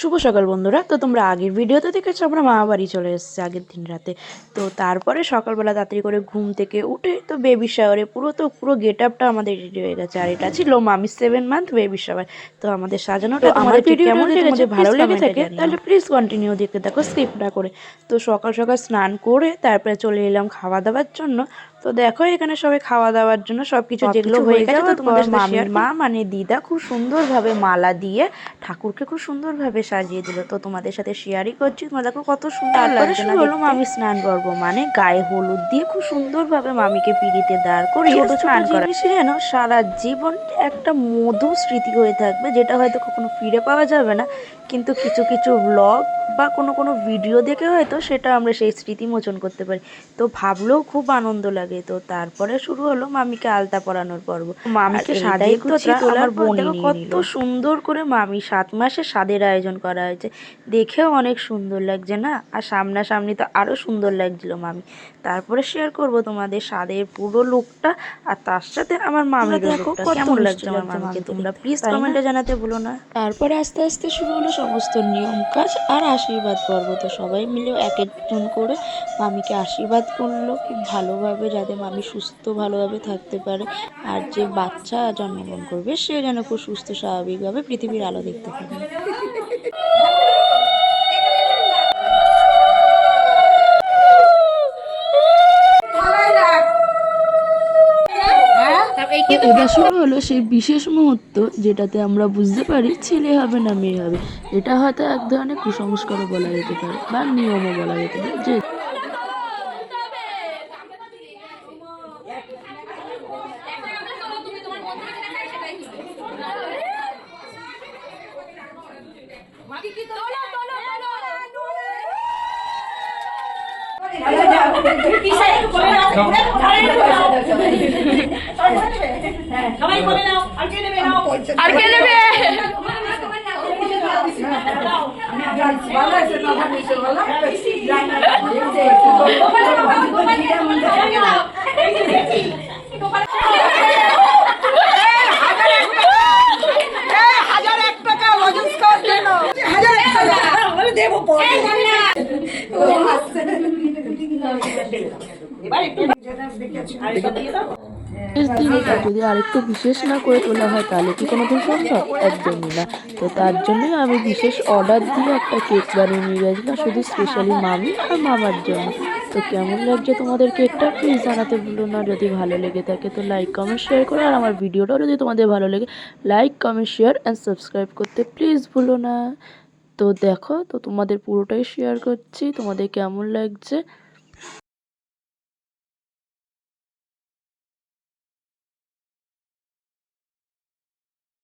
শুভ সকাল বন্ধুরা। তো তোমরা আগের ভিডিওতে দেখেছো আমরা মামা বাড়ি চলে এসেছি আগের দিন রাতে। তো তারপরে সকালবেলা তাড়াতাড়ি করে ঘুম থেকে উঠে তো বেবি শাওয়ারে পুরো গেট আপটা আমাদের রেডি হয়ে গেছে। আর এটা ছিল মামি 7 মান্থ বেবি শাওয়ার। তো আমাদের সাজানোটা তোমাদের কেমন লেগেছে, ভালো লেগে থাকে তাহলে প্লিজ কন্টিনিউ দেখতে থাকো স্কিপ না করে। তো সকাল সকাল স্নান করে তারপরে চলে এলাম খাওয়া দাওয়ার জন্য। তো দেখো এখানে সবাই খাওয়া দাওয়ার জন্য সবকিছু যেগুলো হয়ে গেছে তো তোমাদের মামির মা মানে দিদা খুব সুন্দরভাবে মালা দিয়ে ঠাকুরকে খুব সুন্দরভাবে সাজিয়ে দিল। তো তোমাদের সাথে শেয়ারই করছি, তোমরা দেখো কত সুন্দর লাগছে না। হলো মামি স্নান পর্ব, মানে গায়ে হলুদ দিয়ে খুব সুন্দরভাবে মামিকে পিড়িতে দাঁড় করে ছোট ছোট জিনিস যেন সারা জীবন একটা মধুর স্মৃতি হয়ে থাকবে, যেটা হয়তো কখনো ফিরে পাওয়া যাবে না, কিন্তু কিছু কিছু ব্লগ বা কোনো ভিডিও দেখে হয়তো সেটা আমরা সেই স্মৃতি মোচন করতে পারি। তো ভাবলেও খুব আনন্দ লাগে। তো তারপরে শুরু হলো মামিকে আলতা পরানোর পর্ব। মামিকে সাজিয়ে গুছিয়ে তোলার পর দেখো কত সুন্দর করে মামি 7 মাসে স্বাদের আয়োজন করা হয়েছে, দেখেও অনেক সুন্দর লাগছে না? আর সামনাসামনি তো আরো সুন্দর লাগছিল মামি। তারপরে শেয়ার করব তোমাদের স্বাদের পুরো লুকটা, আর তার সাথে আমার মামির লুকটা কেমন লাগছে আমার মামিকে তোমরা প্লিজ কমেন্টে জানাতে ভুলো না। তারপরে আস্তে আস্তে শুরু হলো সমস্ত নিয়ম কাজ আর আশীর্বাদ পর্ব। তো সবাই মিলে এক একজন করে মামিকে আশীর্বাদ করলো খুব ভালোভাবে, যাতে মামি সুস্থ ভালোভাবে থাকতে পারে, আর যে বাচ্চা জন্মগ্রহণ করবে সে যেন খুব সুস্থ স্বাভাবিকভাবে পৃথিবীর আলো দেখতে পারে। এবার শুরু হলো সেই বিশেষ মুহূর্ত, যেটাতে আমরা বুঝতে পারি ছেলে হবে না মেয়ে হবে। এটা হয়তো এক ধরনের কুসংস্কারও বলা যেতে পারে বা নিয়মও বলা যেতে পারে, যে সবাই বলে নাও, আর কে নেবে নাও, আর কে নেবে? যদি আরেকটু বিশেষ না করে তোলা হয় তাহলে কি কোনোদিন সম্ভব? একদমই না। তো তার জন্যই আমি বিশেষ অর্ডার দিয়ে একটা কেক বানিয়ে নিয়ে গেছিলাম শুধু স্পেশালি মামি আর মামার জন্য। তো কেমন লাগছে তোমাদের কেকটা প্লিজ জানাতে ভুলো না। যদি ভালো লেগে থাকে তো লাইক কমেন্ট শেয়ার করো, আর আমার ভিডিওটাও যদি তোমাদের ভালো লাগে like comment share and subscribe করতে প্লিজ ভুলো না। তো দেখো, তো তোমাদের পুরোটাই শেয়ার করছি, তোমাদের কেমন লাগছে